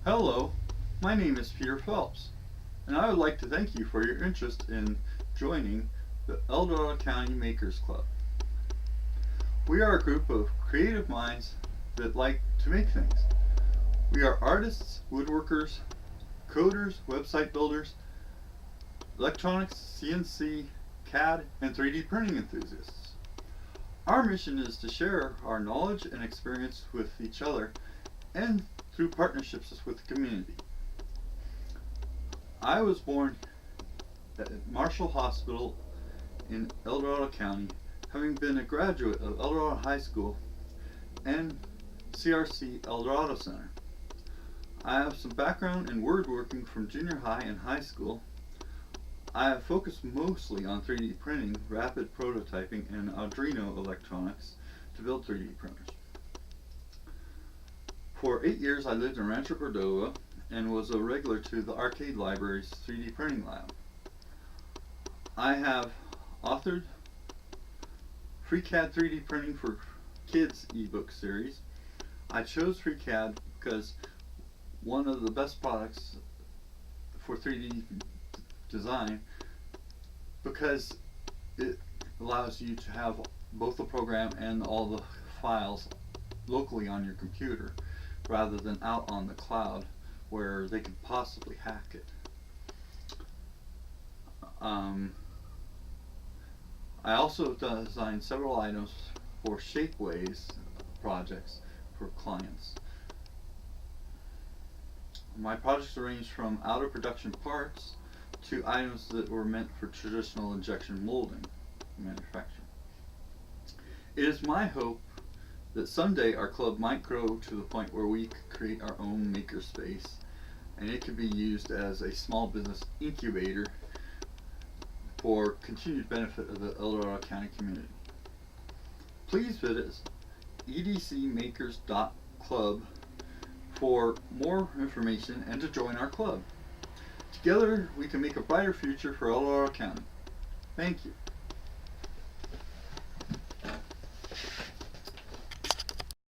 Hello, my name is Peter Phelps, and I would like to thank you for your interest in joining the Dorado County Makers Club. We are a group of creative minds that like to make things. We are artists, woodworkers, coders, website builders, electronics, CNC, CAD, and 3D printing enthusiasts. Our mission is to share our knowledge and experience with each other and through partnerships with the community. I was born at Marshall Hospital in El Dorado County, having been a graduate of El Dorado High School and CRC El Dorado Center. I have some background in woodworking from junior high and high school. I have focused mostly on 3D printing, rapid prototyping, and Arduino electronics to build 3D printers. For 8 years I lived in Rancho Cordova and was a regular to the Arcade Library's 3D printing lab. I have authored FreeCAD 3D Printing for Kids ebook series. I chose FreeCAD because one of the best products for 3D design, because it allows you to have both the program and all the files locally on your computer rather than out on the cloud where they could possibly hack it. I also designed several items for Shapeways projects for clients. My projects range from out of production parts to items that were meant for traditional injection molding manufacturing. It is my hope that someday our club might grow to the point where we could create our own makerspace, and it could be used as a small business incubator for continued benefit of the El Dorado County community. Please visit edcmakers.club for more information and to join our club. Together we can make a brighter future for El Dorado County. Thank you.